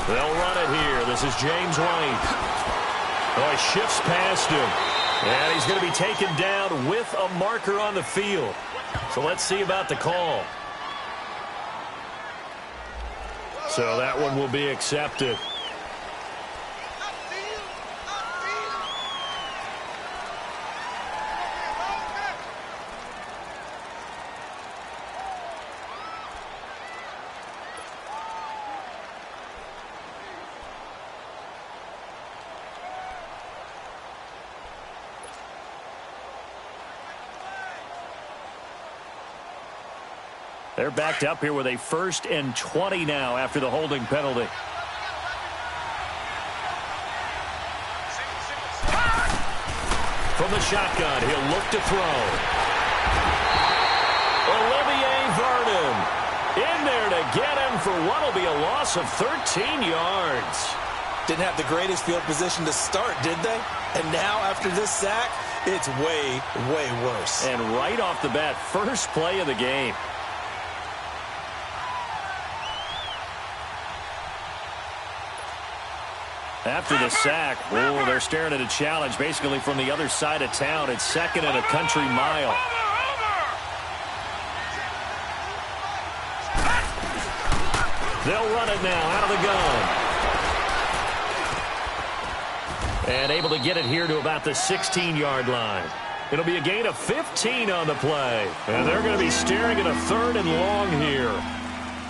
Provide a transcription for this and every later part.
They'll run it here. This is James White. Oh, he shifts past him. And he's going to be taken down with a marker on the field. So let's see about the call. So that one will be accepted. They're backed up here with a 1st and 20 now after the holding penalty. From the shotgun, he'll look to throw. Olivier Vernon in there to get him for what will be a loss of 13 yards. Didn't have the greatest field position to start, did they? And now after this sack, it's way, way worse. And right off the bat, first play of the game. After the sack, oh, they're staring at a challenge basically from the other side of town. It's 2nd and a country mile. They'll run it now out of the gun. And able to get it here to about the 16-yard line. It'll be a gain of 15 on the play. And they're going to be staring at a 3rd and long here.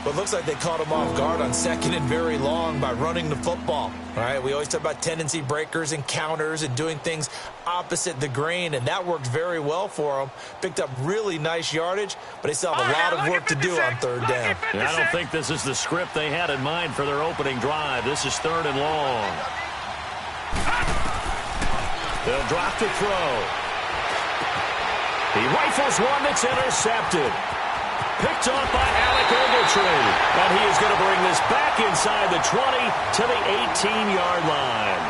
But it looks like they caught him off guard on 2nd and very long by running the football. All right, we always talk about tendency breakers and counters and doing things opposite the grain, and that worked very well for them. Picked up really nice yardage, but they still have a lot of work to do on 3rd down. I don't think this is the script they had in mind for their opening drive. This is 3rd and long. They'll drop to throw. He rifles one that's intercepted. Picked off by Alec Ogletree. And he is going to bring this back inside the 20 to the 18-yard line.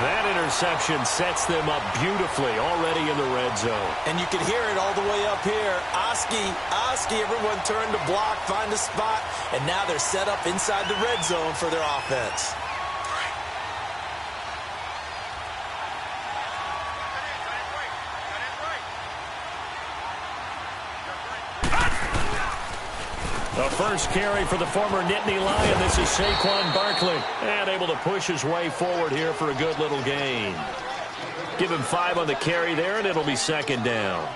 That interception sets them up beautifully already in the red zone. And you can hear it all the way up here. Oski, everyone turned to block, find a spot, and now they're set up inside the red zone for their offense. The first carry for the former Nittany Lion. This is Saquon Barkley. And able to push his way forward here for a good little gain. Give him 5 on the carry there, and it'll be 2nd down.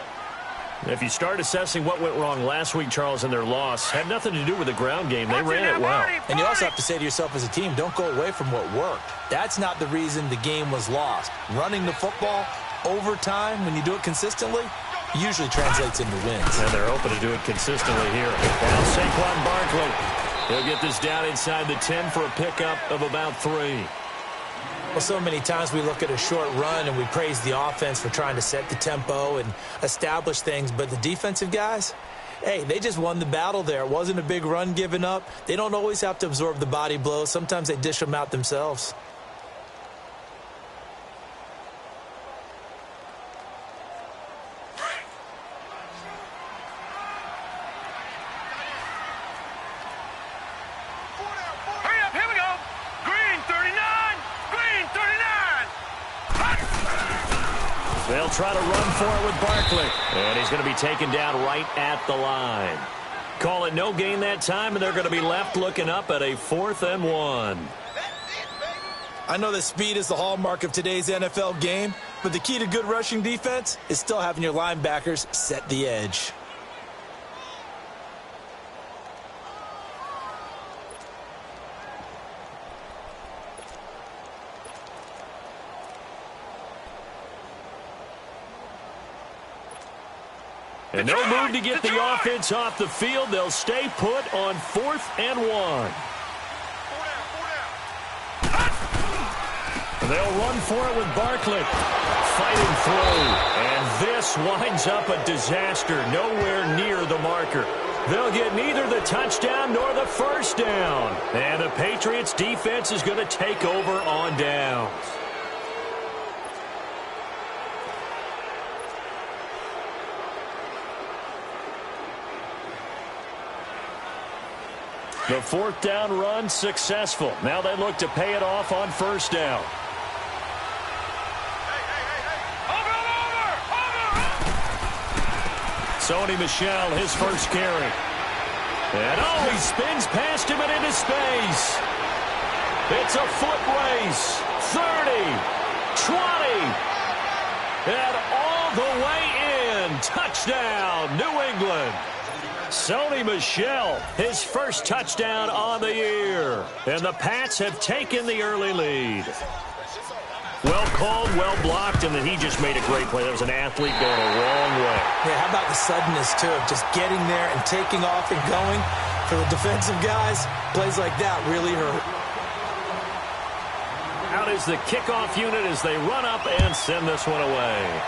If you start assessing what went wrong last week, Charles, in their loss, had nothing to do with the ground game. They ran it well. And you also have to say to yourself as a team, don't go away from what worked. That's not the reason the game was lost. Running the football over time, when you do it consistently, usually translates into wins. And they're open to do it consistently here. Now Saquon Barkley. He'll get this down inside the 10 for a pickup of about 3. Well, so many times we look at a short run and we praise the offense for trying to set the tempo and establish things, but the defensive guys, hey, they just won the battle there. It wasn't a big run given up. They don't always have to absorb the body blows. Sometimes they dish them out themselves. They'll try to run for it with Barkley. And he's going to be taken down right at the line. Call it no gain that time, and they're going to be left looking up at a 4th and 1. I know that speed is the hallmark of today's NFL game, but the key to good rushing defense is still having your linebackers set the edge. And no move to get the offense off the field. They'll stay put on 4th and 1. They'll run for it with Barkley. Fighting through. And this winds up a disaster. Nowhere near the marker. They'll get neither the touchdown nor the 1st down. And the Patriots defense is going to take over on downs. The fourth down run successful. Now they look to pay it off on first down. Sony Michel, his first carry. And he spins past him and into space. It's a foot race. 30, 20, and all the way in. Touchdown, New England. Sony Michel, his first touchdown on the year. And the Pats have taken the early lead. Well called, well blocked, and then he just made a great play. That was an athlete going a long way. Yeah, how about the suddenness, too, of just getting there and taking off and going. For the defensive guys, plays like that really hurt. Out is the kickoff unit as they run up and send this one away.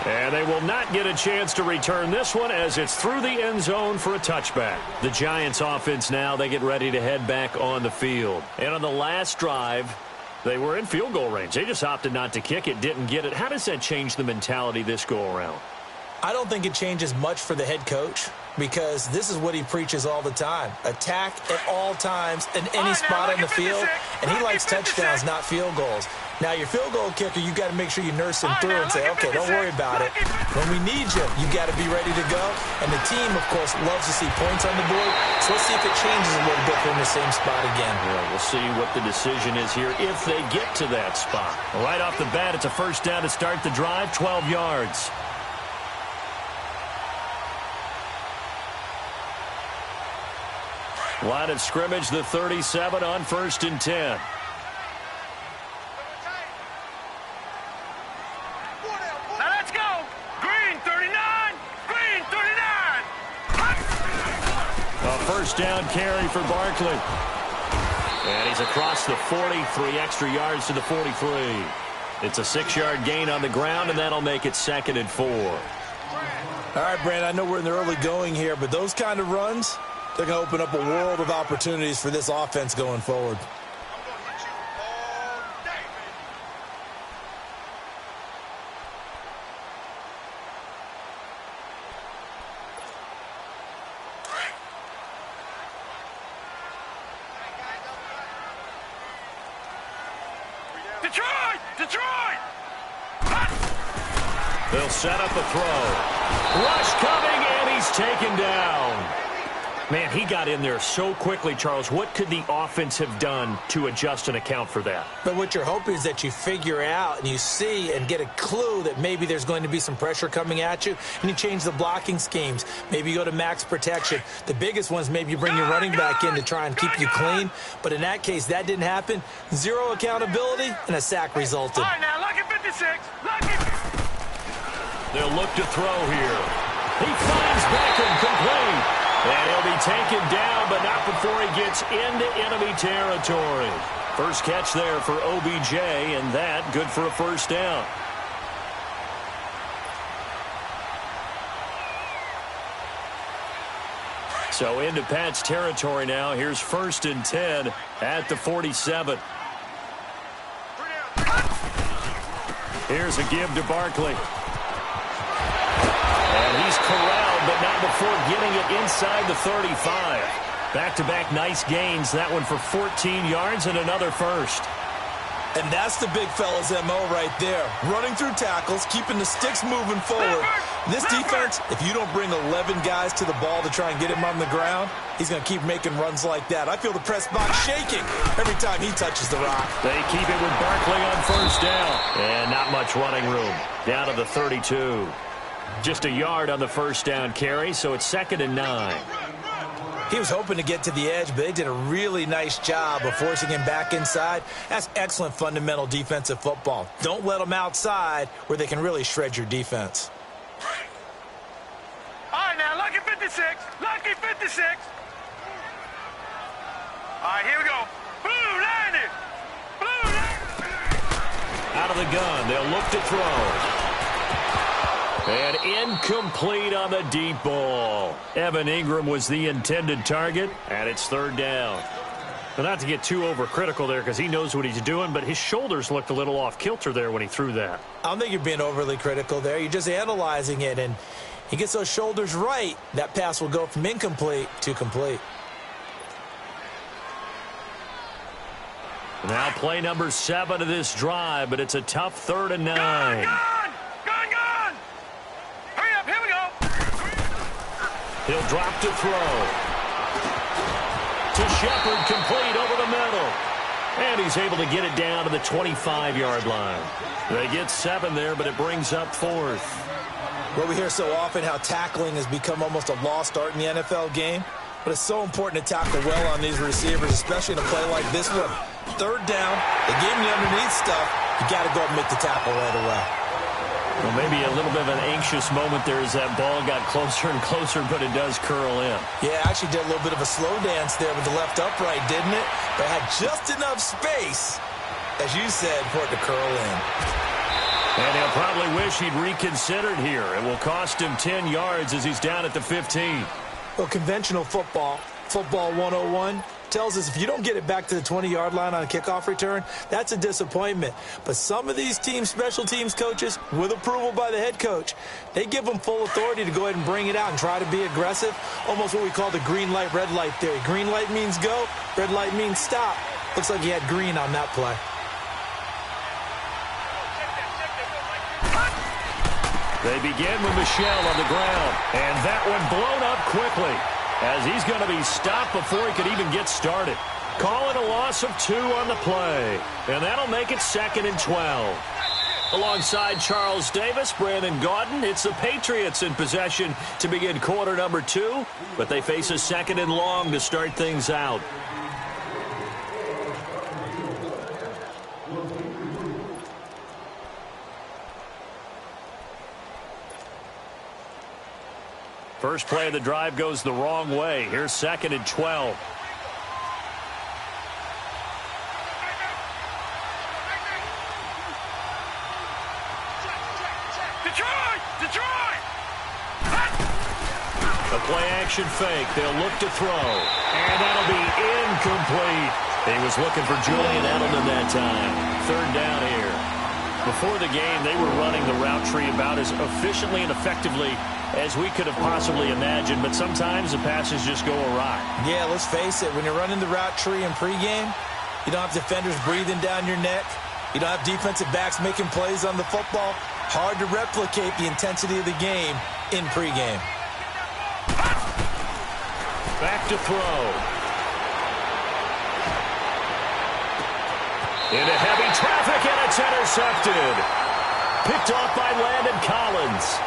And they will not get a chance to return this one as it's through the end zone for a touchback. The Giants offense now, they get ready to head back on the field. And on the last drive, they were in field goal range. They just opted not to kick it, didn't get it. How does that change the mentality this go around? I don't think it changes much for the head coach because this is what he preaches all the time. Attack at all times in any spot on the field, and he likes touchdowns, not field goals. Now, your field goal kicker, you got to make sure you nurse him through and say, okay, don't worry about it. When we need you, you got to be ready to go. And the team, of course, loves to see points on the board. So let's see if it changes a little bit from the same spot again. Yeah, we'll see what the decision is here if they get to that spot. Right off the bat, it's a first down to start the drive, 12 yards. Line of scrimmage, the 37 on 1st and 10. Now let's go. Green 39. Green 39. A first down carry for Barkley. And he's across the 40, 3 extra yards to the 43. It's a 6-yard gain on the ground, and that'll make it 2nd and 4. All right, Brand, I know we're in the early going here, but those kind of runs, they're going to open up a world of opportunities for this offense going forward. Detroit! Detroit! They'll set up a throw. Rush coming, and he's taken down. Man, he got in there so quickly, Charles. What could the offense have done to adjust and account for that? But what you're hoping is that you figure out and you see and get a clue that maybe there's going to be some pressure coming at you, and you change the blocking schemes. Maybe you go to max protection. The biggest ones, maybe you bring your running back in to try and keep you clean. But in that case, that didn't happen. 0 accountability, and a sack resulted. All right, now, lucky 56. Lucky. They'll look to throw here. He finds Beckham complete. And he'll be taken down, but not before he gets into enemy territory. First catch there for OBJ, and that good for a first down. So into Pat's territory now. Here's 1st and 10 at the 47. Here's a give to Barkley. And he's corralled, but not before getting it inside the 35. Back-to-back nice gains. That one for 14 yards and another first. And that's the big fella's MO right there. Running through tackles, keeping the sticks moving forward. This defense, if you don't bring 11 guys to the ball to try and get him on the ground, he's going to keep making runs like that. I feel the press box shaking every time he touches the rock. They keep it with Barkley on first down. And not much running room. Down to the 32. Just a yard on the first down carry, so it's 2nd and 9. He was hoping to get to the edge, but they did a really nice job of forcing him back inside. That's excellent fundamental defensive football. Don't let them outside where they can really shred your defense. All right, now, lucky 56. Lucky 56. All right, here we go. Blue landed. Blue landed. Out of the gun, they'll look to throw. And incomplete on the deep ball. Evan Ingram was the intended target, and it's 3rd down. But not to get too overcritical there because he knows what he's doing, but his shoulders looked a little off kilter there when he threw that. I don't think you're being overly critical there. You're just analyzing it, and He gets those shoulders right, that pass will go from incomplete to complete. Now play number 7 of this drive, but it's a tough 3rd and 9. Gone! Hurry up, here we go! He'll drop to throw. To Shepard, complete over the middle. And he's able to get it down to the 25-yard line. They get 7 there, but it brings up 4th. Well, we hear so often how tackling has become almost a lost art in the NFL game. But it's so important to tackle well on these receivers, especially in a play like this one. 3rd down, they gave him the underneath stuff. You got to go up and make the tackle right away. Well, maybe a little bit of an anxious moment there as that ball got closer and closer, but it does curl in. Yeah, actually did a little bit of a slow dance there with the left upright, didn't it? But had just enough space, as you said, for it to curl in. And he'll probably wish he'd reconsidered here. It will cost him 10 yards as he's down at the 15. Well, conventional football 101, tells us if you don't get it back to the 20-yard line on a kickoff return, that's a disappointment. But some of these special teams coaches, with approval by the head coach, they give them full authority to go ahead and bring it out and try to be aggressive, almost what we call the green light, red light theory. Green light means go, red light means stop. Looks like he had green on that play. They begin with Michel on the ground, and that one blown up quickly as he's going to be stopped before he could even get started. Call it a loss of 2 on the play, and that'll make it 2nd and 12. Alongside Charles Davis, Brandon Gaudin, it's the Patriots in possession to begin quarter number 2, but they face a 2nd and long to start things out. First play of the drive goes the wrong way. Here's 2nd and 12. Detroit! A play-action fake. They'll look to throw. And that'll be incomplete. He was looking for Julian Edelman that time. 3rd down here. Before the game, they were running the route tree about as efficiently and effectively as we could have possibly imagined, but sometimes the passes just go awry. Yeah, let's face it. When you're running the route tree in pregame, you don't have defenders breathing down your neck. You don't have defensive backs making plays on the football. Hard to replicate the intensity of the game in pregame. Back to throw. Into heavy traffic, and it's intercepted. Picked off by Landon Collins.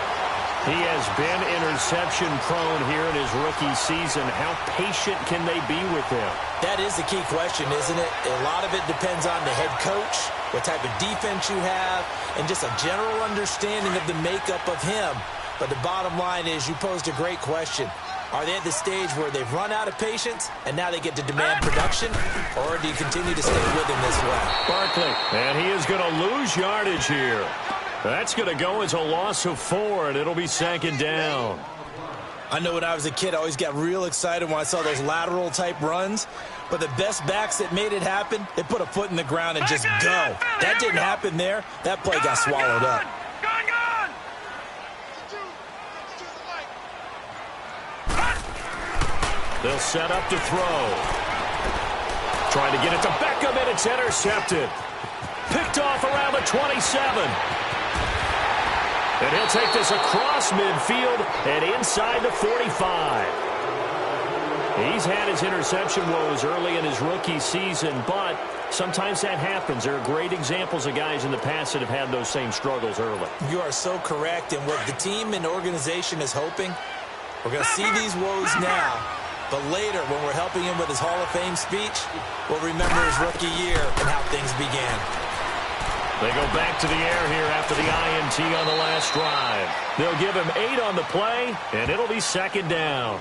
He has been interception-prone here in his rookie season. How patient can they be with him? That is the key question, isn't it? A lot of it depends on the head coach, what type of defense you have, and just a general understanding of the makeup of him. But the bottom line is you posed a great question. Are they at the stage where they've run out of patience and now they get to demand production? Or do you continue to stay with him this way? Barkley, and he is going to lose yardage here. That's going to go as a loss of 4, and it'll be 2nd down. I know when I was a kid, I always got real excited when I saw those lateral-type runs. But the best backs that made it happen, they put a foot in the ground and just go. That didn't happen there. That play got swallowed up. Gone! They'll set up to throw. Trying to get it to Beckham, and it's intercepted. Picked off around the 27. And he'll take this across midfield and inside the 45. He's had his interception woes early in his rookie season, but sometimes that happens. There are great examples of guys in the past that have had those same struggles early. You are so correct. And what the team and organization is hoping, we're going to see these woes now. But later, when we're helping him with his Hall of Fame speech, we'll remember his rookie year and how things began. They go back to the air here after the INT on the last drive. They'll give him 8 on the play, and it'll be 2nd down.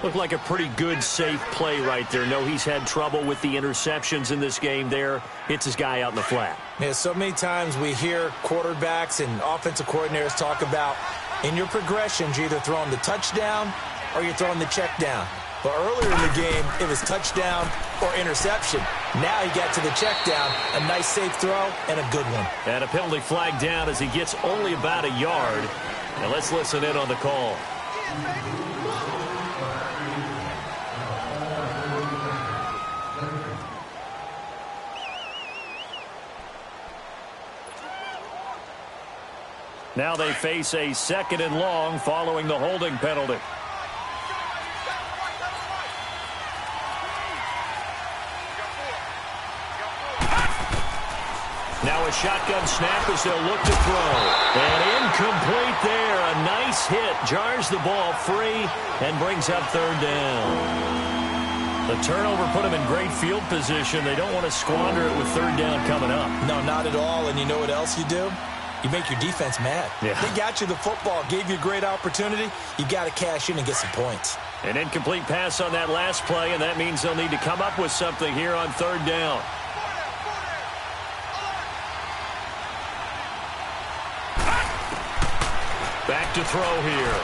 Looked like a pretty good, safe play right there. No, he's had trouble with the interceptions in this game there. Hits his guy out in the flat. Yeah, so many times we hear quarterbacks and offensive coordinators talk about in your progressions, you're either throwing the touchdown or you're throwing the check down. But earlier in the game, it was touchdown or interception. Now he got to the check down, a nice safe throw, and a good one. And a penalty flag down as he gets only about a yard. And let's listen in on the call. Now they face a 2nd and long following the holding penalty. Now a shotgun snap as they'll look to throw. And incomplete there. A nice hit. Jars the ball free and brings up 3rd down. The turnover put them in great field position. They don't want to squander it with 3rd down coming up. No, not at all. And you know what else you do? You make your defense mad. Yeah. They got you the football, gave you a great opportunity. You got to cash in and get some points. An incomplete pass on that last play, and that means they'll need to come up with something here on 3rd down. Back to throw here.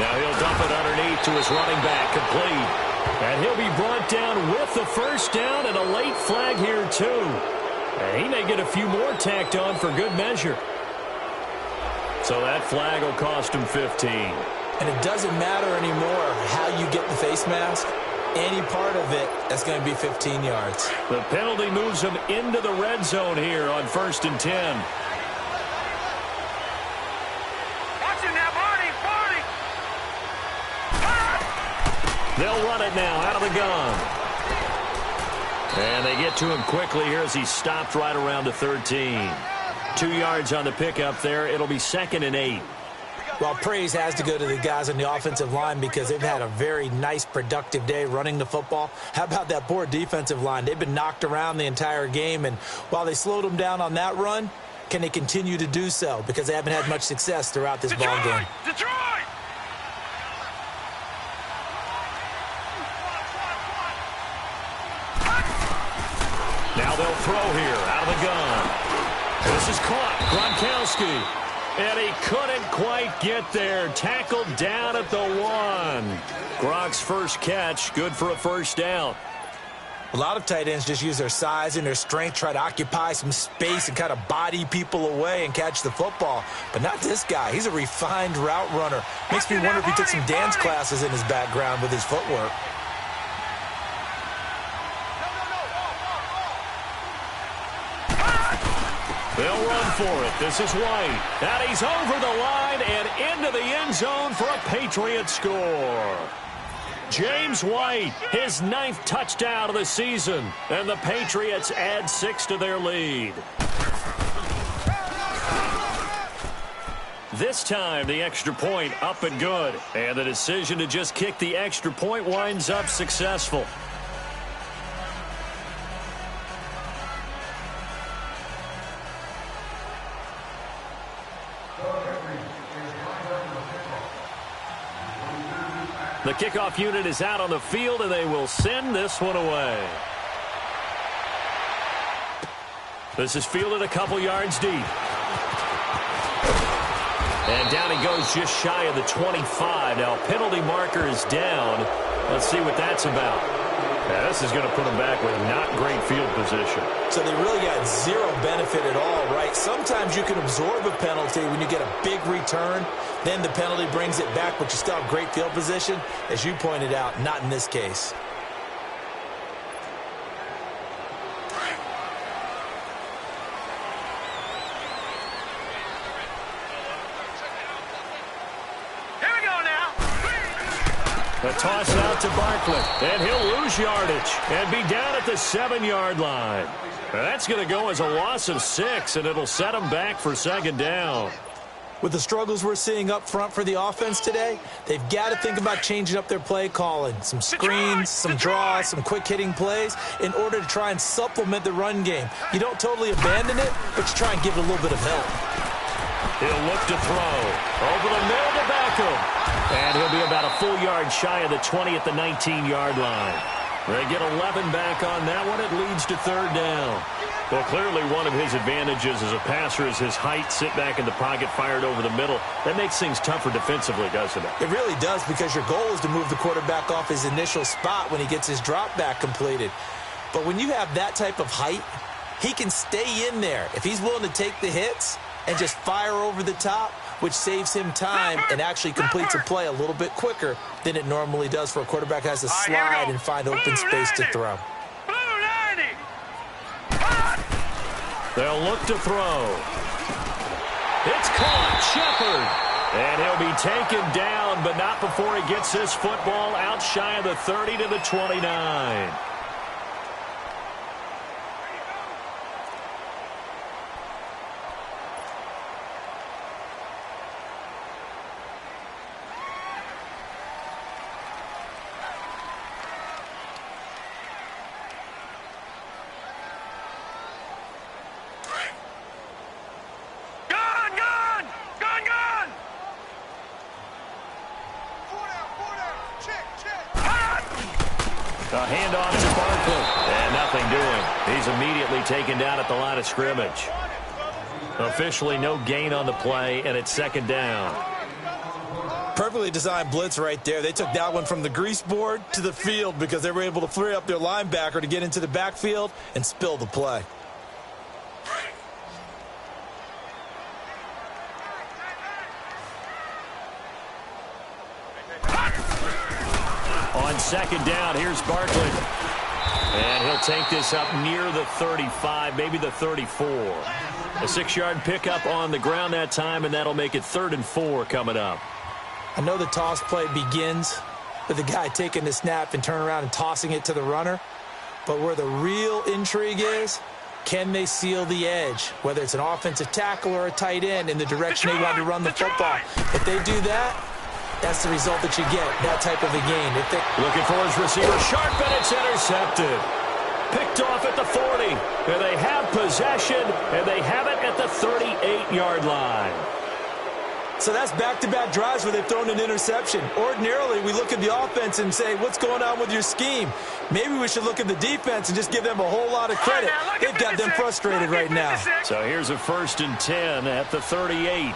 Now he'll dump it underneath to his running back, complete. And he'll be brought down with the 1st down and a late flag here too. And he may get a few more tacked on for good measure. So that flag will cost him 15. And it doesn't matter anymore how you get the face mask. Any part of it, that's going to be 15 yards. The penalty moves him into the red zone here on 1st and 10. Watch him now, Barney! They'll run it now out of the gun. And they get to him quickly here as he stopped right around the 13. 2 yards on the pickup there. It'll be 2nd and 8. Well, praise has to go to the guys on the offensive line because they've had a very nice, productive day running the football. How about that poor defensive line? They've been knocked around the entire game, and while they slowed them down on that run, can they continue to do so? Because they haven't had much success throughout this ball game. Detroit! Now they'll throw here out of the gun. This is caught. Gronkowski. And he couldn't quite get there. Tackled down at the 1. Gronk's first catch, good for a 1st down. A lot of tight ends just use their size and their strength, try to occupy some space and kind of body people away and catch the football. But not this guy. He's a refined route runner. Makes me wonder if he took some dance classes in his background with his footwork. They'll run for it. This is White. And he's over the line and into the end zone for a Patriot score. James White, his 9th touchdown of the season. And the Patriots add 6 to their lead. This time, the extra point up and good. And the decision to just kick the extra point winds up successful. The kickoff unit is out on the field, and they will send this one away. This is fielded a couple yards deep. And down he goes just shy of the 25. Now, penalty marker is down. Let's see what that's about. Now, this is going to put them back with not great field position. So they really got zero benefit at all, right? Sometimes you can absorb a penalty when you get a big return. Then the penalty brings it back, but you still have great field position. As you pointed out, not in this case. Here we go now! A toss out to Barkley, and he'll lose yardage and be down at the 7-yard line. That's going to go as a loss of 6, and it'll set him back for 2nd down. With the struggles we're seeing up front for the offense today, they've got to think about changing up their play calling. Some screens, some draws, some quick-hitting plays in order to try and supplement the run game. You don't totally abandon it, but you try and give it a little bit of help. He'll look to throw. Over the middle to Beckham. And he'll be about a full yard shy of the 20 at the 19-yard line. They get 11 back on that one. It leads to 3rd down. Well, clearly one of his advantages as a passer is his height. Sit back in the pocket, fired over the middle. That makes things tougher defensively, doesn't it? It really does, because your goal is to move the quarterback off his initial spot when he gets his drop back completed. But when you have that type of height, he can stay in there. If he's willing to take the hits and just fire over the top, which saves him time and actually completes a play a little bit quicker than it normally does for a quarterback who has to slide and find open space to throw. They'll look to throw. It's caught. Shepard. And he'll be taken down, but not before he gets this football out shy of the 30 to the 29. A handoff to Barkley. And nothing doing. He's immediately taken down at the line of scrimmage. Officially no gain on the play, and it's second down. Perfectly designed blitz right there. They took that one from the grease board to the field because they were able to free up their linebacker to get into the backfield and spill the play. On second down, here's Barkley. And he'll take this up near the 35, maybe the 34. A 6-yard pickup on the ground that time, and that'll make it 3rd and 4 coming up. I know the toss play begins with the guy taking the snap and turning around and tossing it to the runner. But where the real intrigue is, can they seal the edge, whether it's an offensive tackle or a tight end, in the direction they want to run the football? If they do that, that's the result that you get, that type of a game. If they looking for his receiver, sharp, and it's intercepted. Picked off at the 40. And they have possession, and they have it at the 38-yard line. So that's back-to-back drives where they've thrown an interception. Ordinarily, we look at the offense and say, what's going on with your scheme? Maybe we should look at the defense and just give them a whole lot of credit. They've got them frustrated right now. So here's a 1st and 10 at the 38.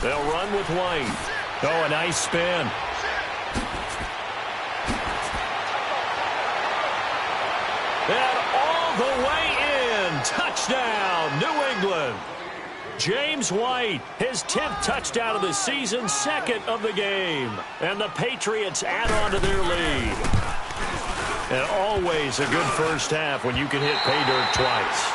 They'll run with White. Oh, a nice spin. And all the way in. Touchdown, New England. James White, his 10th touchdown of the season, 2nd of the game. And the Patriots add on to their lead. And always a good first half when you can hit pay dirt twice.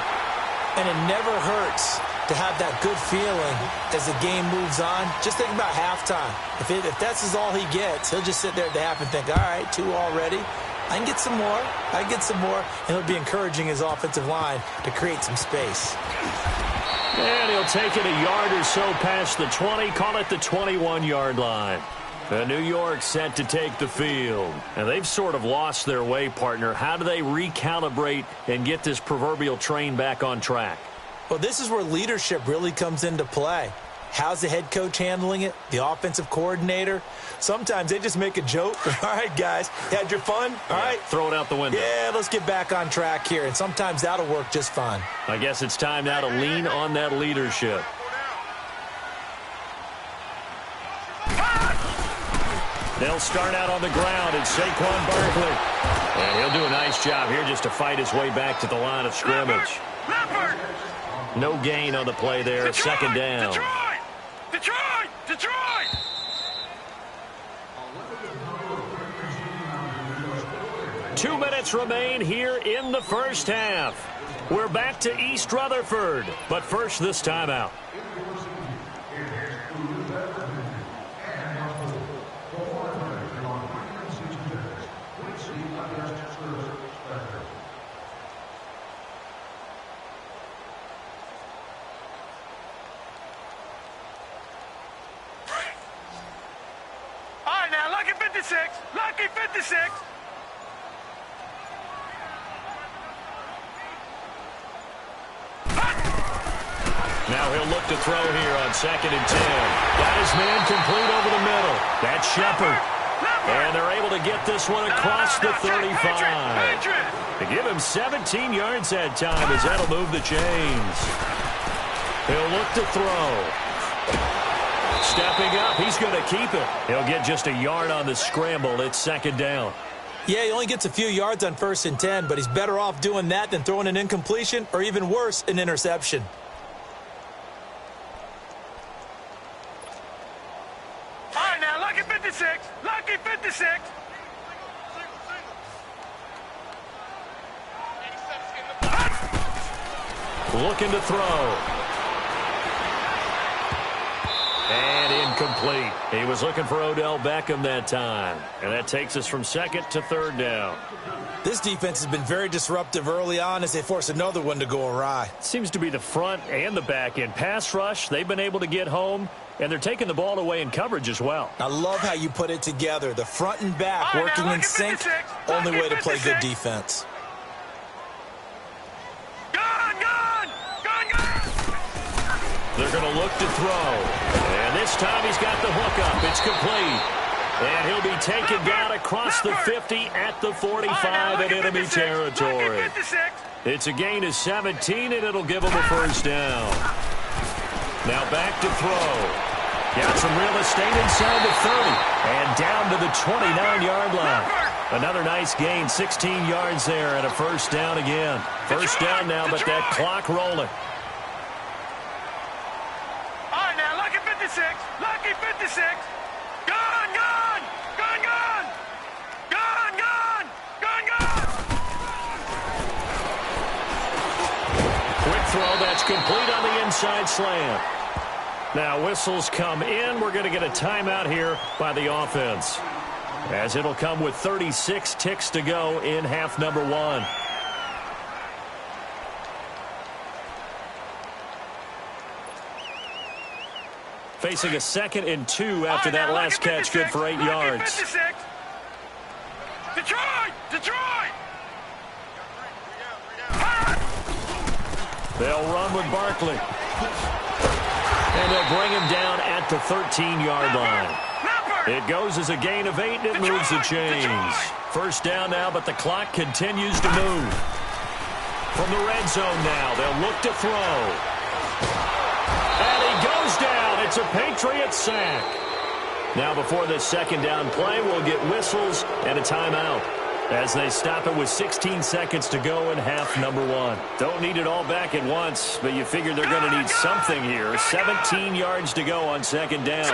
And it never hurts to have that good feeling as the game moves on. Just think about halftime. If that's all he gets, he'll just sit there at the half and think, all right, 2 already. I can get some more. I can get some more. And he'll be encouraging his offensive line to create some space. And he'll take it a yard or so past the 20, call it the 21-yard line. New York set to take the field. And they've sort of lost their way, partner. How do they recalibrate and get this proverbial train back on track? Well, this is where leadership really comes into play. How's the head coach handling it? The offensive coordinator? Sometimes they just make a joke. All right, guys, had your fun? All right. Throw it out the window. Yeah, let's get back on track here. And sometimes that'll work just fine. I guess it's time now to lean on that leadership. They'll start out on the ground. It's Saquon Barkley. And he'll do a nice job here just to fight his way back to the line of scrimmage. No gain on the play there. Detroit, 2nd down. Detroit! 2 minutes remain here in the first half. We're back to East Rutherford. But first, this timeout. Lucky 56. Now he'll look to throw here on 2nd and 10. Got his man complete over the middle. That's Shepard. And they're able to get this one across the 35. To give him 17 yards that time as that'll move the chains. He'll look to throw. Stepping up, he's going to keep it. He'll get just a yard on the scramble. It's second down. Yeah, he only gets a few yards on 1st and 10, but he's better off doing that than throwing an incompletion or even worse, an interception. All right, now, lucky 56. Lucky 56. Looking to throw. And incomplete. He was looking for Odell Beckham that time. And that takes us from second to third down. This defense has been very disruptive early on as they force another one to go awry. Seems to be the front and the back end. Pass rush, they've been able to get home, and they're taking the ball away in coverage as well. I love how you put it together. The front and back working in sync. Only way to play good defense. They're going to look to throw. And this time he's got the hook up. It's complete. And he'll be taken down across the 50 at the 45 in enemy territory. It's a gain of 17, and it'll give him a first down. Now back to throw. Got some real estate inside the 30. And down to the 29-yard line. Another nice gain, 16 yards there, and a first down again. First down now, but that clock rolling. Lucky 56. Gone, gone. Gone, gone. Gone, gone. Gone, gone. Quick throw, that's complete on the inside slant. Now whistles come in. We're going to get a timeout here by the offense, as it'll come with 36 ticks to go in half number one. Facing a 2nd and 2 after that last catch, good for 8 yards. Detroit! Detroit! They'll run with Barkley. And they'll bring him down at the 13-yard line. It goes as a gain of 8, and it moves the chains. First down now, but the clock continues to move. From the red zone now, they'll look to throw. And he goes down. It's a Patriot sack. Now before this second down play, we'll get whistles and a timeout as they stop it with 16 seconds to go in half number one. Don't need it all back at once, but you figure they're going to need something here. 17 yards to go on second down.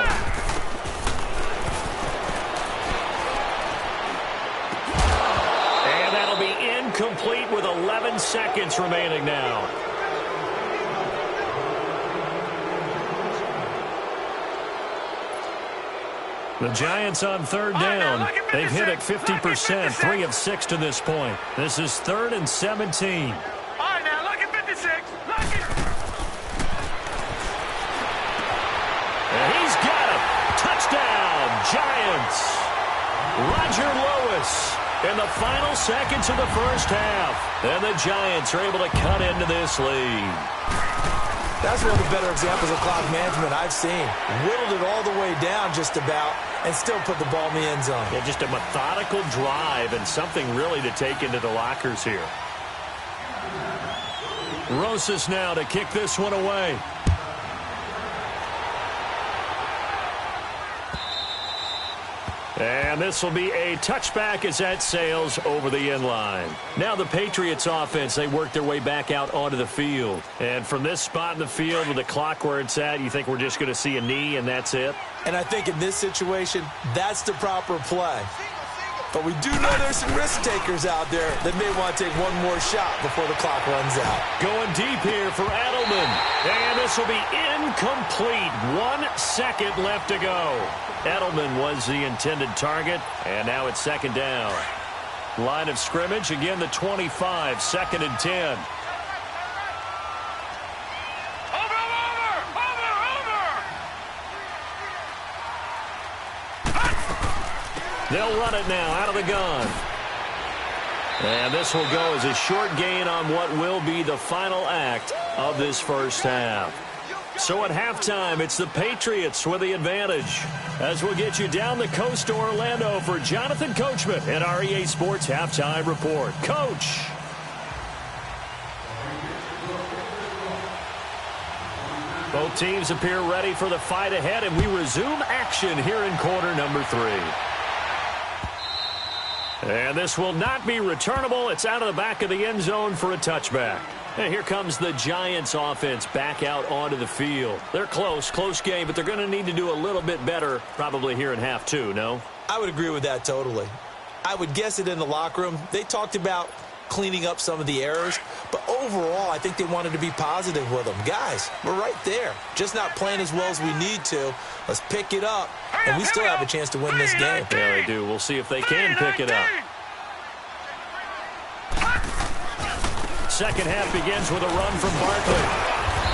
And that'll be incomplete with 11 seconds remaining now. The Giants on third down. They've hit it 50%, 3 of 6 to this point. This is 3rd and 17. All right, now, look at 56. Look at... And he's got it. Touchdown, Giants. Roger Lewis in the final seconds of the first half. And the Giants are able to cut into this lead. That's one of the better examples of clock management I've seen. Whittled it all the way down just about and still put the ball in the end zone. Yeah, just a methodical drive and something really to take into the lockers here. Rosas now to kick this one away. And this will be a touchback as that sails over the end line. Now the Patriots offense, they work their way back out onto the field. And from this spot in the field with the clock where it's at, you think we're just going to see a knee and that's it? And I think in this situation, that's the proper play. But we do know there's some risk takers out there that may want to take one more shot before the clock runs out. Going deep here for Edelman. And this will be incomplete. 1 second left to go. Edelman was the intended target, and now it's second down. Line of scrimmage, again the 25, 2nd and 10. They'll run it now out of the gun. And this will go as a short gain on what will be the final act of this first half. So at halftime, it's the Patriots with the advantage. As we'll get you down the coast to Orlando for Jonathan Coachman at our EA Sports Halftime Report. Coach. Both teams appear ready for the fight ahead, and we resume action here in quarter number 3. And this will not be returnable. It's out of the back of the end zone for a touchback. And here comes the Giants offense back out onto the field. They're close game, but they're going to need to do a little bit better probably here in half 2, no? I would agree with that totally. I would guess it in the locker room. They talked about cleaning up some of the errors, but overall, I think they wanted to be positive with them. Guys, we're right there. Just not playing as well as we need to. Let's pick it up, and we still have a chance to win this game. Yeah, they do. We'll see if they can pick it up. Second half begins with a run from Barkley.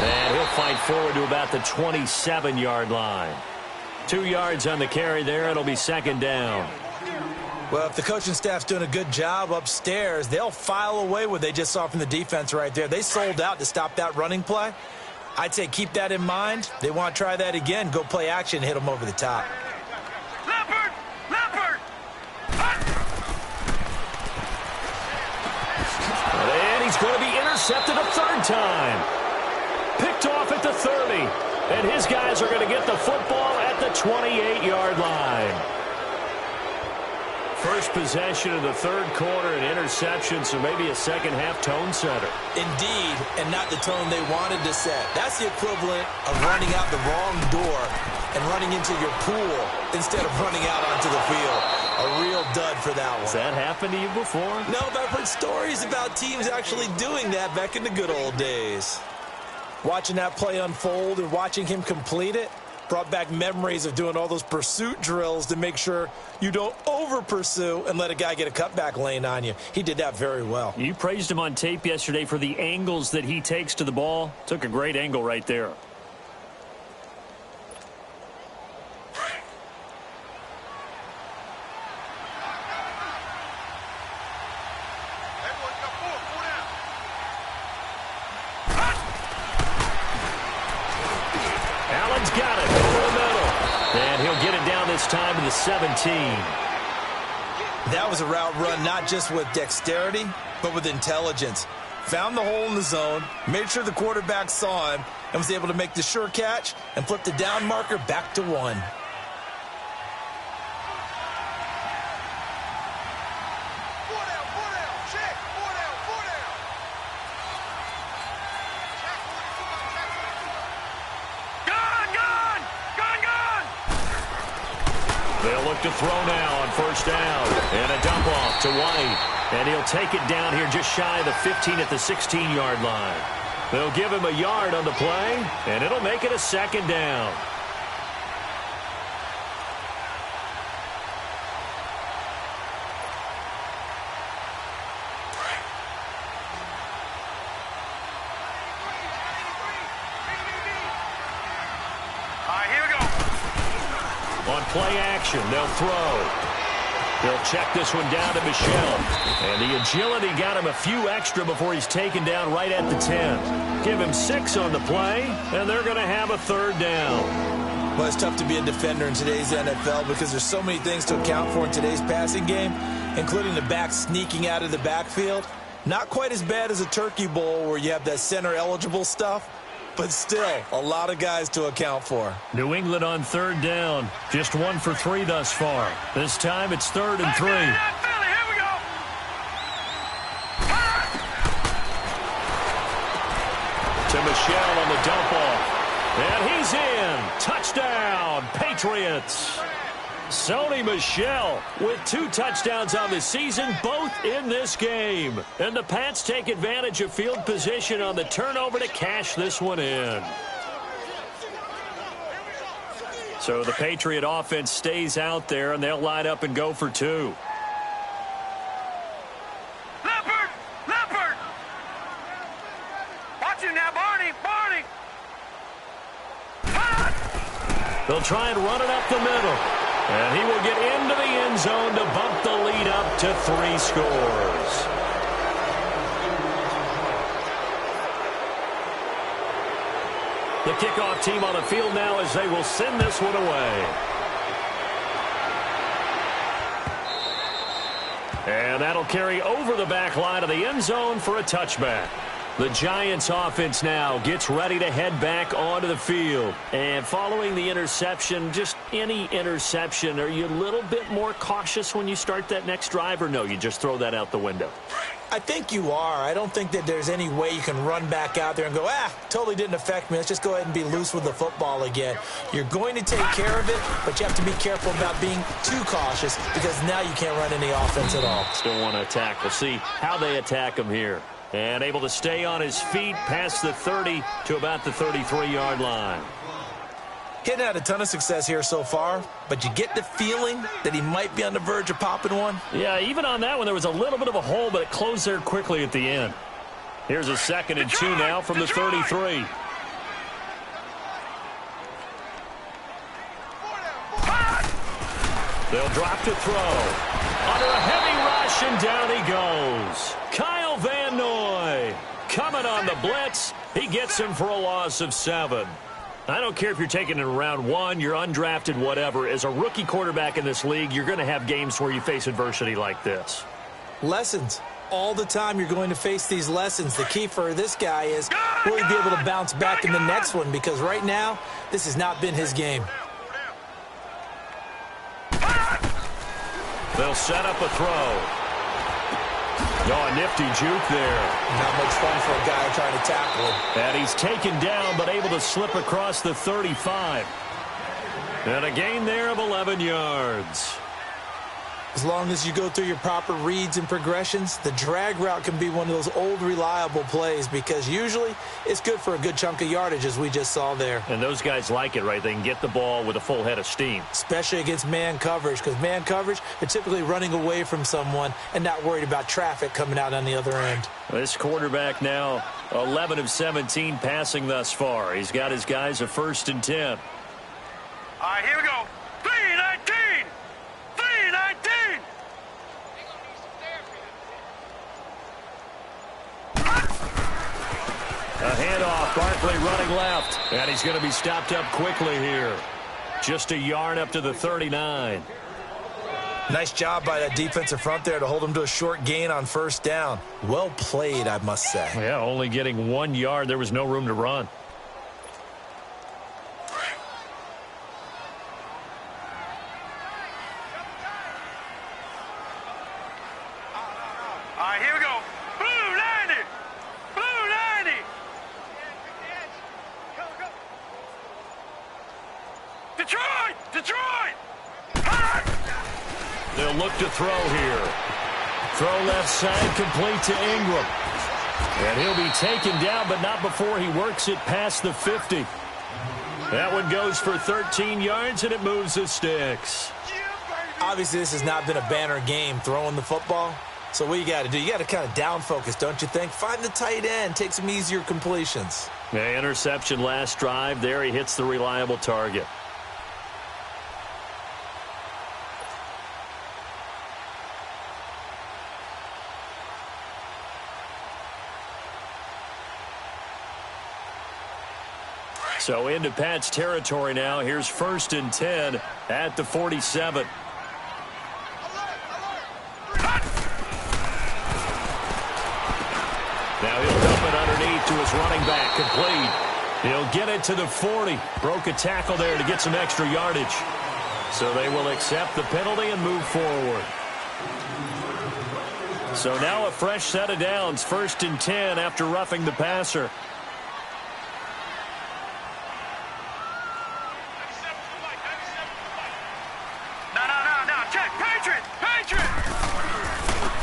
And he'll fight forward to about the 27-yard line. 2 yards on the carry there. It'll be second down. Well, if the coaching staff's doing a good job upstairs, they'll file away what they just saw from the defense right there. They sold out to stop that running play. I'd say keep that in mind. They want to try that again. Go play action and hit them over the top. Leopard! Leopard! And he's going to be intercepted a third time. Picked off at the 30. And his guys are going to get the football at the 28-yard line. First possession of the third quarter, an interception, so maybe a second-half tone setter. Indeed, and not the tone they wanted to set. That's the equivalent of running out the wrong door and running into your pool instead of running out onto the field. A real dud for that one. Has that happened to you before? No, but I've heard stories about teams actually doing that back in the good old days. Watching that play unfold and watching him complete it brought back memories of doing all those pursuit drills to make sure you don't over-pursue and let a guy get a cutback lane on you. He did that very well. You praised him on tape yesterday for the angles that he takes to the ball. Took a great angle right there. Got it over the middle. And he'll get it down this time to the 17. That was a route run not just with dexterity, but with intelligence. Found the hole in the zone, made sure the quarterback saw him, and was able to make the sure catch and flip the down marker back to 1. They'll look to throw now on first down. And a dump off to White. And he'll take it down here just shy of the 15 at the 16-yard line. They'll give him a yard on the play, and it'll make it a second down. On play action, they'll throw. They'll check this one down to Michelle. And the agility got him a few extra before he's taken down right at the 10. Give him 6 on the play, and they're going to have a third down. Well, it's tough to be a defender in today's NFL because there's so many things to account for in today's passing game, including the back sneaking out of the backfield. Not quite as bad as a turkey bowl where you have that center-eligible stuff, but still a lot of guys to account for. New England on third down. Just 1 for 3 thus far. This time it's 3rd and 3. To Michelle on the dump off. And he's in. Touchdown, Patriots. Sony Michel with 2 touchdowns on the season, both in this game. And the Pats take advantage of field position on the turnover to cash this one in. So the Patriot offense stays out there, and they'll line up and go for 2. Leopard! Leopard! Watch him now, Barney! Barney! They'll try and run it up the middle. And he will get into the end zone to bump the lead up to 3 scores. The kickoff team on the field now as they will send this one away. And that'll carry over the back line of the end zone for a touchback. The Giants offense now gets ready to head back onto the field. And following the interception, just any interception, are you a little bit more cautious when you start that next drive, or no, you just throw that out the window? I think you are. I don't think that there's any way you can run back out there and go, totally didn't affect me. Let's just go ahead and be loose with the football again. You're going to take care of it, but you have to be careful about being too cautious because now you can't run any offense at all. Still want to attack. We'll see how they attack him here. And able to stay on his feet past the 30 to about the 33-yard line. He had a ton of success here so far, but you get the feeling that he might be on the verge of popping one. Yeah, even on that one, there was a little bit of a hole, but it closed there quickly at the end. Here's a 2nd and 2 now from the 33. They'll drop to throw. Under a heavy rush, and down he goes. Kyle Van Noy coming on the blitz. He gets him for a loss of 7. I don't care if you're taking it in round 1, you're undrafted, whatever. As a rookie quarterback in this league, you're going to have games where you face adversity like this. Lessons. All the time you're going to face these lessons. The key for this guy is will he be able to bounce back in the next one, because right now, this has not been his game. They'll set up a throw. Oh, a nifty juke there. Not much fun for a guy trying to tackle him. And he's taken down, but able to slip across the 35. And a gain there of 11 yards. As long as you go through your proper reads and progressions, the drag route can be one of those old reliable plays because usually it's good for a good chunk of yardage, as we just saw there. And those guys like it, right? They can get the ball with a full head of steam. Especially against man coverage, because man coverage, they're typically running away from someone and not worried about traffic coming out on the other end. This quarterback now 11 of 17 passing thus far. He's got his guys a 1st and 10. All right, here we go. 3-19. 3-19. A handoff, Barkley running left. And he's going to be stopped up quickly here. Just a yard up to the 39. Nice job by that defensive front there to hold him to a short gain on 1st down. Well played, I must say. Yeah, only getting 1 yard. There was no room to run. All right, here we go. Blue 90. Blue 90. Detroit! Detroit! They'll look to throw here. Throw left side, complete to Ingram. And he'll be taken down, but not before he works it past the 50. That one goes for 13 yards, and it moves the sticks. Obviously, this has not been a banner game throwing the football. So what you got to do, you got to kind of down focus, don't you think? Find the tight end, take some easier completions. Yeah, interception last drive. There he hits the reliable target. So into Pat's territory now. Here's 1st and 10 at the 47. Now he'll dump it underneath to his running back, complete. He'll get it to the 40. Broke a tackle there to get some extra yardage. So they will accept the penalty and move forward. So now a fresh set of downs, 1st and 10 after roughing the passer.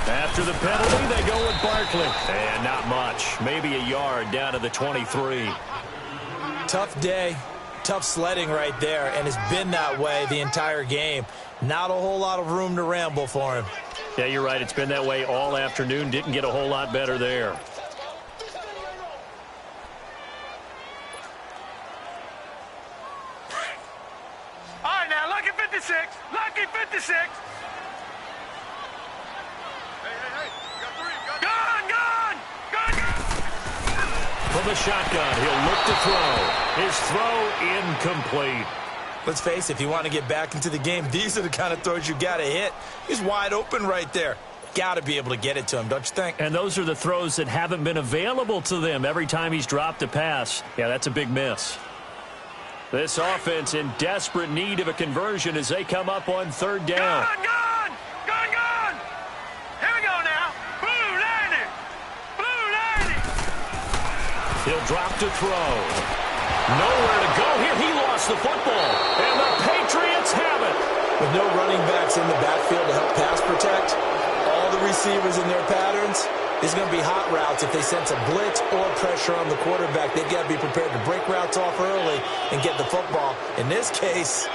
After the penalty, they go with Barkley. And not much. Maybe a yard down to the 23. Tough day. Tough sledding right there, and it's been that way the entire game. Not a whole lot of room to ramble for him. Yeah, you're right. It's been that way all afternoon. Didn't get a whole lot better there. All right, now, lucky 56. Lucky 56. From the shotgun, he'll look to throw. His throw incomplete. Let's face it, if you want to get back into the game, these are the kind of throws you got to hit. He's wide open right there. got to be able to get it to him, don't you think? And those are the throws that haven't been available to them every time he's dropped a pass. Yeah, that's a big miss. This offense in desperate need of a conversion as they come up on third down. Gone! Here we go now. Blue 90! Blue 90! He'll drop to throw. Nowhere to go here. He lost the football. And the Patriots have it. With no running backs in the backfield to help pass protect, all the receivers in their patterns, it's going to be hot routes if they sense a blitz or pressure on the quarterback. They've got to be prepared to break routes off early and get the football. In this case,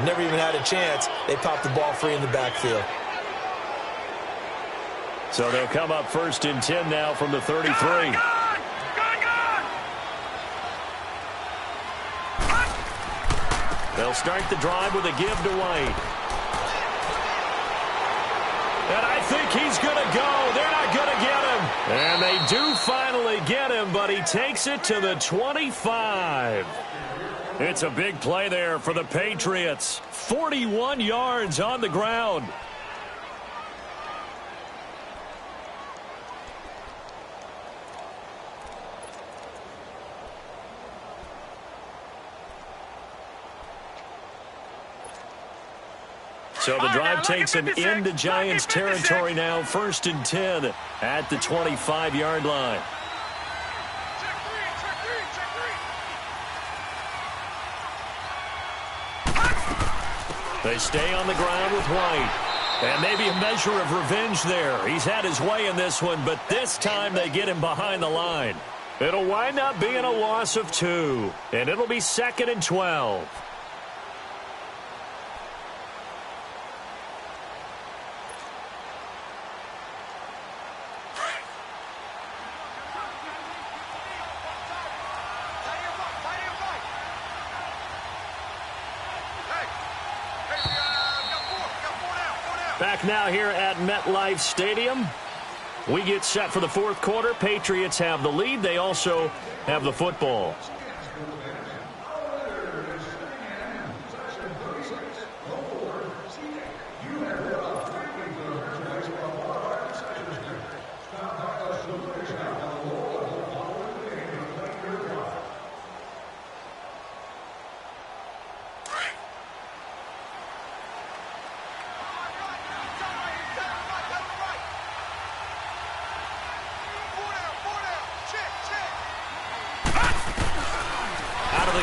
never even had a chance. They popped the ball free in the backfield. So they'll come up first and 10 now from the 33. Gone! They'll start the drive with a give to White. And I think he's going to go. They're not going to get him. And they do finally get him, but he takes it to the 25. It's a big play there for the Patriots. 41 yards on the ground. So the drive takes him into Giants territory now, first and 10 at the 25-yard line. They stay on the ground with White. And maybe a measure of revenge there. He's had his way in this one, but this time they get him behind the line. It'll wind up being a loss of 2, and it'll be 2nd and 12. Back now here at MetLife Stadium. We get set for the fourth quarter. Patriots have the lead. They also have the football.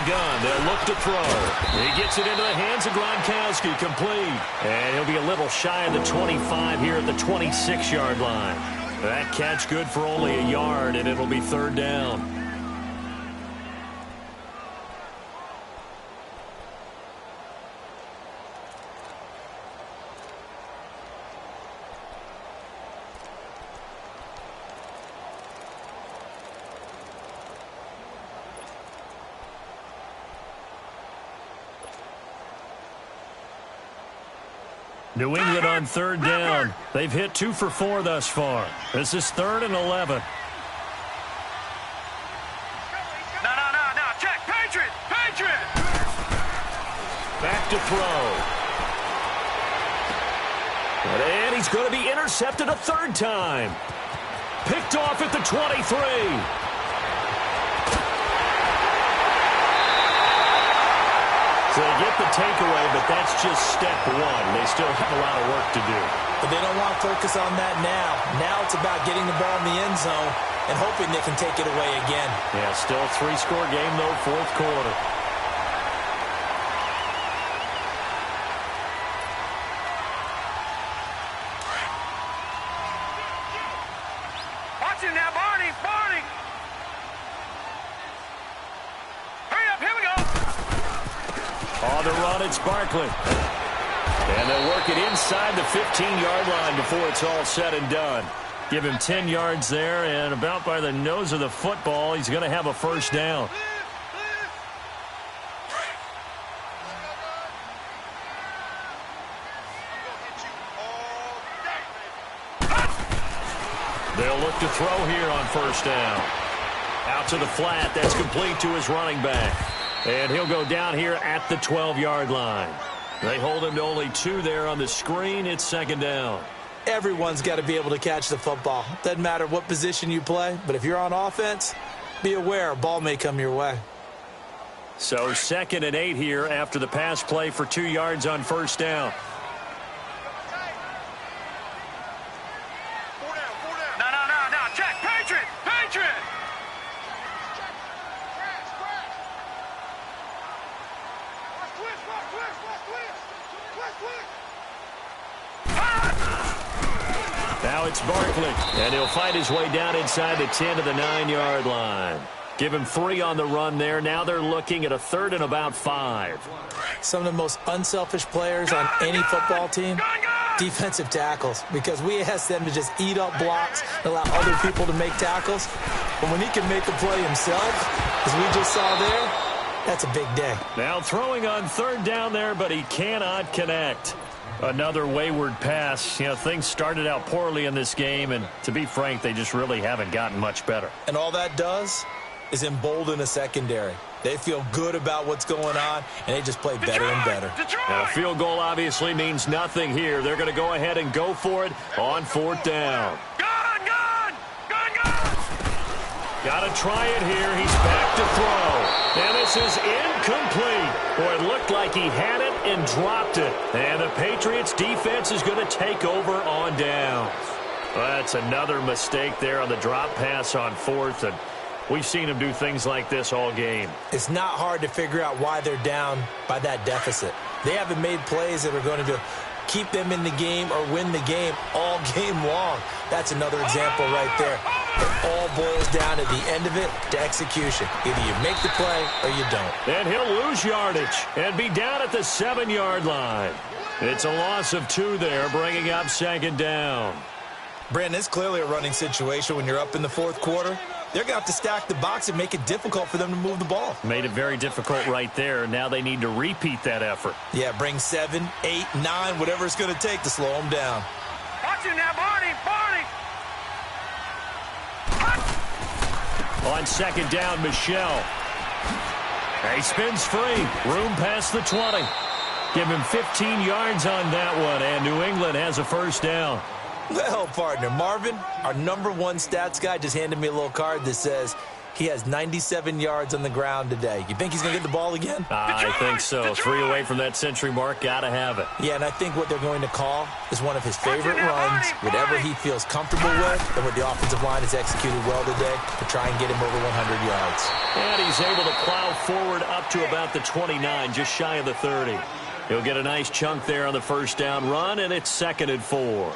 Gun. They'll look to throw. He gets it into the hands of Gronkowski, complete. And he'll be a little shy of the 25 here at the 26-yard line. That catch good for only a yard, and it'll be third down. New England on third down. They've hit 2 for 4 thus far. This is 3rd and 11. No. Check. Patriot. Back to throw. And he's going to be intercepted a third time. Picked off at the 23. So they get the takeaway, but that's just step 1. They still have a lot of work to do. But they don't want to focus on that now. Now it's about getting the ball in the end zone and hoping they can take it away again. Yeah, still a 3-score game, though, fourth quarter. Watch him now, Barney. Hurry up, here we go. On the run, it's Barkley. And they'll work it inside the 15-yard line before it's all said and done. Give him 10 yards there, and about by the nose of the football, he's going to have a first down. They'll look to throw here on first down. Out to the flat. That's complete to his running back. And he'll go down here at the 12-yard line. They hold him to only 2 there on the screen. It's second down. Everyone's got to be able to catch the football. Doesn't matter what position you play, but if you're on offense, be aware a ball may come your way. So 2nd and 8 here after the pass play for 2 yards on first down. No. Check. Patriot. Now it's Barkley, and he'll fight his way down inside the 10 to the 9-yard line. Give him 3 on the run there. Now they're looking at a 3rd and about 5. Some of the most unselfish players on any football team, defensive tackles, because we ask them to just eat up blocks and allow other people to make tackles. But when he can make a play himself, as we just saw there, that's a big day. Now throwing on 3rd down there, but he cannot connect. Another wayward pass. You know, things started out poorly in this game, and to be frank, they just really haven't gotten much better. And all that does is embolden a secondary. They feel good about what's going on, and they just play better and better. Now, a field goal obviously means nothing here. They're going to go ahead and go for it on 4th down. Gun! Got to try it here. He's back to throw. And this is incomplete. Boy, it looked like he had it and dropped it. And the Patriots defense is going to take over on downs. Well, that's another mistake there on the drop pass on 4th, and we've seen him do things like this all game. It's not hard to figure out why they're down by that deficit. They haven't made plays that are going to keep them in the game or win the game all game long. That's another example right there. It all boils down at the end of it to execution. Either you make the play or you don't. And he'll lose yardage and be down at the 7-yard line. It's a loss of 2 there, bringing up 2nd down. Brandon, it's clearly a running situation when you're up in the 4th quarter. They're going to have to stack the box and make it difficult for them to move the ball. Made it very difficult right there. Now they need to repeat that effort. Yeah, bring 7, 8, 9, whatever it's going to take to slow them down. Watch it now, Barney! On 2nd down, Michelle. He spins free. Room past the 20. Give him 15 yards on that one, and New England has a 1st down. Well, partner, Marvin, our #1 stats guy, just handed me a little card that says he has 97 yards on the ground today. You think he's going to get the ball again? I think so. 3 away from that century mark. Got to have it. Yeah, and I think what they're going to call is one of his favorite runs, whatever he feels comfortable with, and what the offensive line has executed well today to try and get him over 100 yards. And he's able to plow forward up to about the 29, just shy of the 30. He'll get a nice chunk there on the 1st down run, and it's 2nd and 4.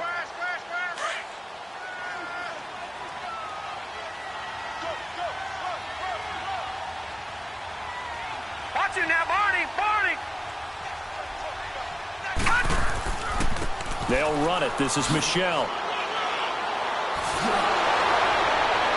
They'll run it. This is Michelle.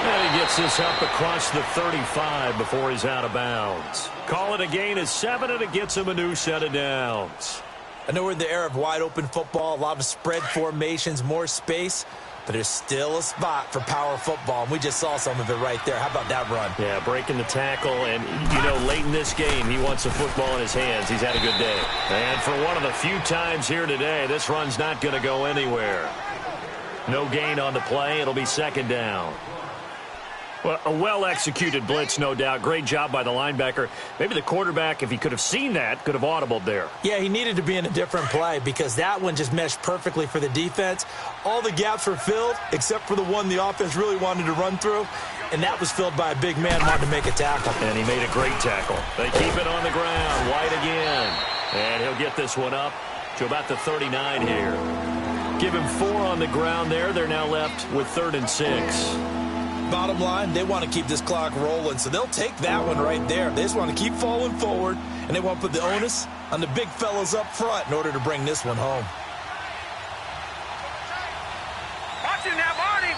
And he gets this up across the 35 before he's out of bounds. Call it a gain of 7, and it gets him a new set of downs. I know we're in the era of wide-open football, a lot of spread formations, more space, but there's still a spot for power football, and we just saw some of it right there. How about that run? Yeah, breaking the tackle, and, you know, late in this game, he wants the football in his hands. He's had a good day. And for one of the few times here today, this run's not going to go anywhere. No gain on the play. It'll be 2nd down. Well, a well-executed blitz, no doubt. Great job by the linebacker. Maybe the quarterback, if he could have seen that, could have audibled there. Yeah, he needed to be in a different play because that one just meshed perfectly for the defense. All the gaps were filled except for the one the offense really wanted to run through, and that was filled by a big man wanting to make a tackle. And he made a great tackle. They keep it on the ground. White again. And he'll get this one up to about the 39 here. Give him 4 on the ground there. They're now left with 3rd and 6. Bottom line, they want to keep this clock rolling, so they'll take that one right there. They just want to keep falling forward, and they want to put the onus on the big fellas up front in order to bring this one home. Watch it now, Barney!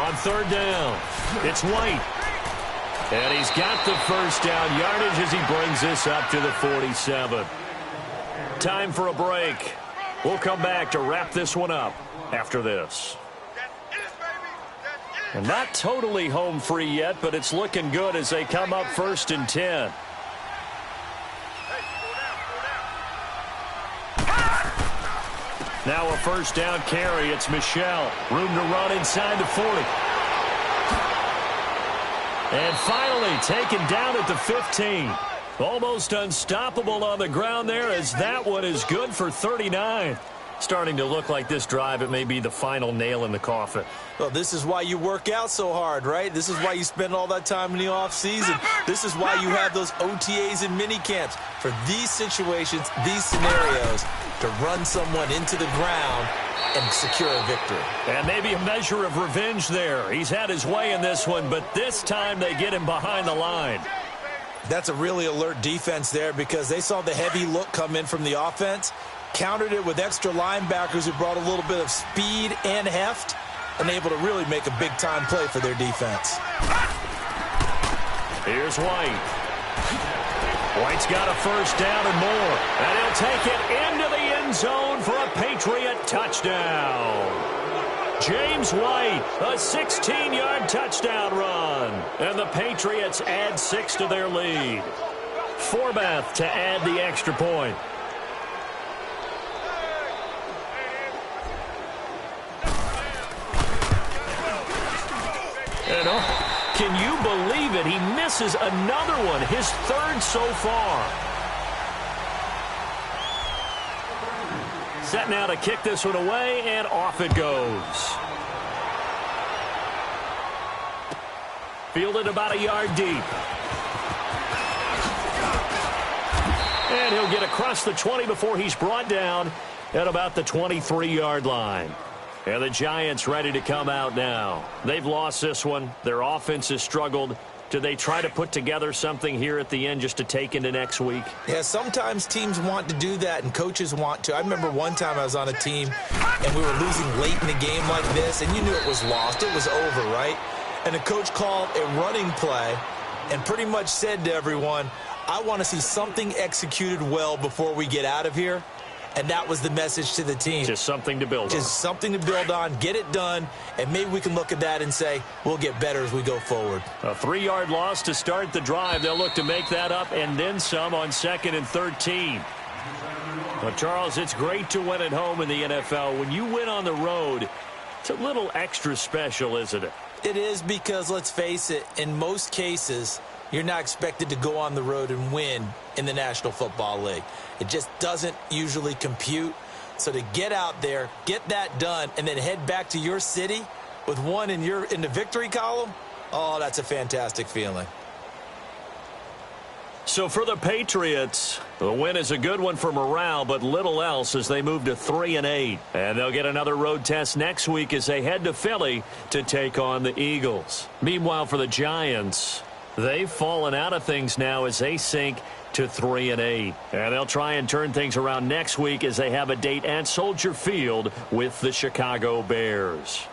On 3rd down, it's White. And he's got the 1st down yardage as he brings this up to the 47. Time for a break. We'll come back to wrap this one up after this. And not totally home free yet, but it's looking good as they come up 1st and 10. Now a first down carry. It's Michelle. Room to run inside the 40. And finally taken down at the 15. Almost unstoppable on the ground there, as that one is good for 39. Starting to look like this drive, it may be the final nail in the coffin. Well, this is why you work out so hard, right? This is why you spend all that time in the offseason. This is why you have those OTAs and mini camps. For these situations, these scenarios, to run someone into the ground and secure a victory. And maybe a measure of revenge there. He's had his way in this one, but this time they get him behind the line. That's a really alert defense there, because they saw the heavy look come in from the offense, countered it with extra linebackers who brought a little bit of speed and heft, and able to really make a big-time play for their defense. Here's White. White's got a first down and more, and he'll take it into the end zone for a Patriot touchdown. James White, a 16-yard touchdown run, and the Patriots add 6 to their lead. Forbath to add the extra point. And can you believe it? He misses another one, his third so far. Set now to kick this one away, and off it goes. Fielded about a yard deep. And he'll get across the 20 before he's brought down at about the 23-yard line. And the Giants ready to come out now. They've lost this one. Their offense has struggled. Do they try to put together something here at the end just to take into next week? Yeah, sometimes teams want to do that and coaches want to. I remember one time I was on a team and we were losing late in the game like this, and you knew it was lost. It was over, right? And the coach called a running play and pretty much said to everyone, I want to see something executed well before we get out of here. And that was the message to the team. Just something to build on. Just something to build on, get it done, and maybe we can look at that and say, we'll get better as we go forward. A 3-yard loss to start the drive. They'll look to make that up and then some on 2nd and 13. Well, Charles, it's great to win at home in the NFL. When you win on the road, it's a little extra special, isn't it? It is, because, let's face it, in most cases, you're not expected to go on the road and win in the National Football League. It just doesn't usually compute. So to get out there, get that done, and then head back to your city with one in the victory column, oh, that's a fantastic feeling. So for the Patriots, the win is a good one for morale, but little else as they move to 3-8. And they'll get another road test next week as they head to Philly to take on the Eagles. Meanwhile, for the Giants, they've fallen out of things now as they sink to 3-8. And they'll try and turn things around next week as they have a date at Soldier Field with the Chicago Bears.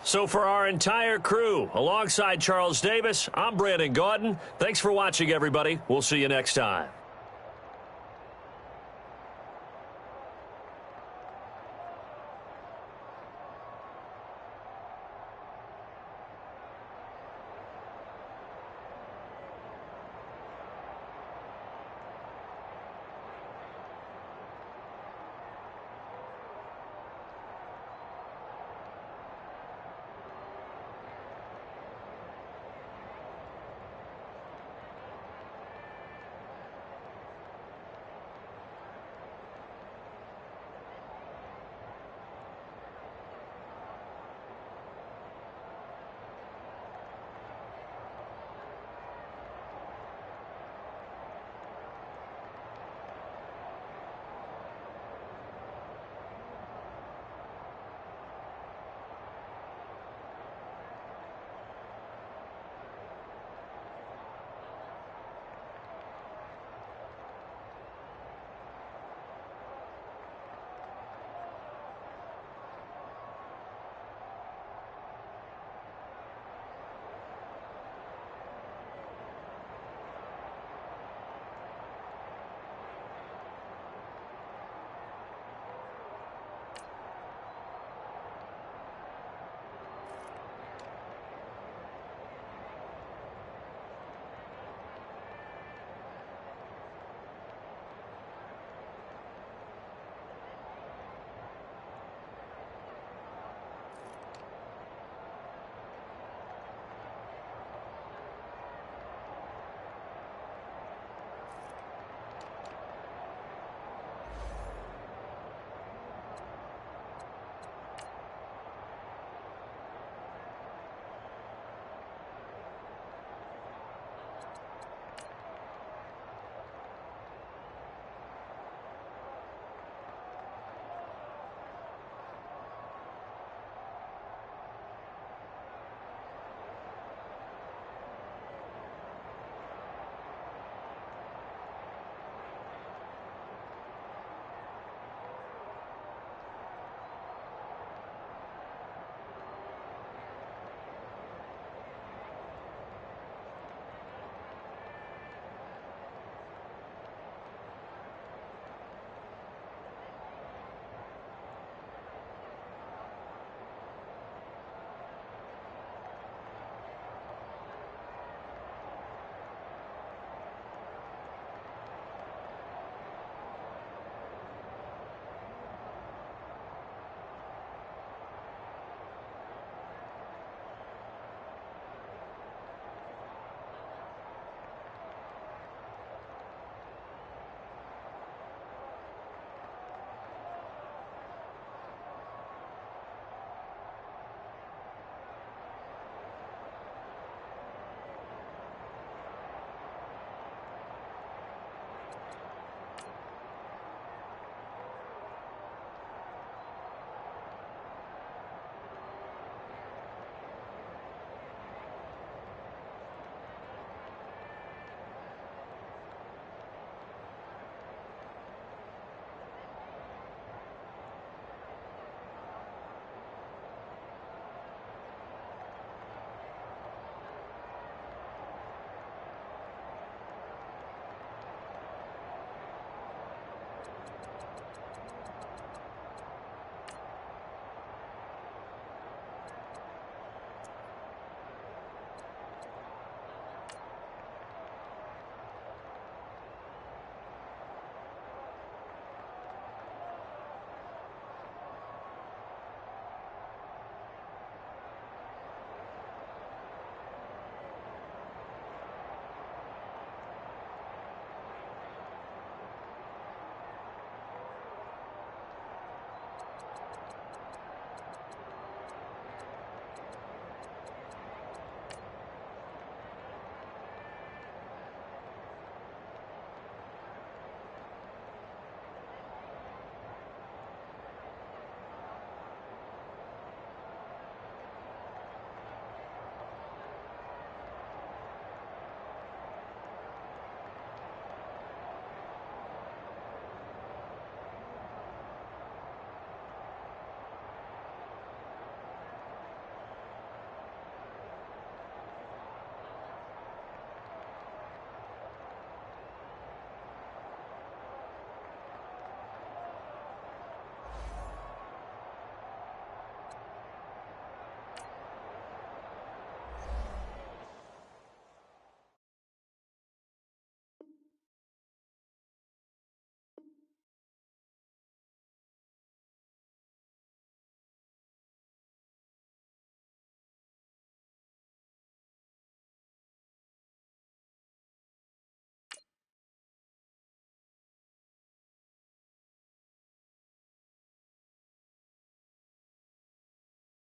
So for our entire crew, alongside Charles Davis, I'm Brandon Gaudin. Thanks for watching, everybody. We'll see you next time.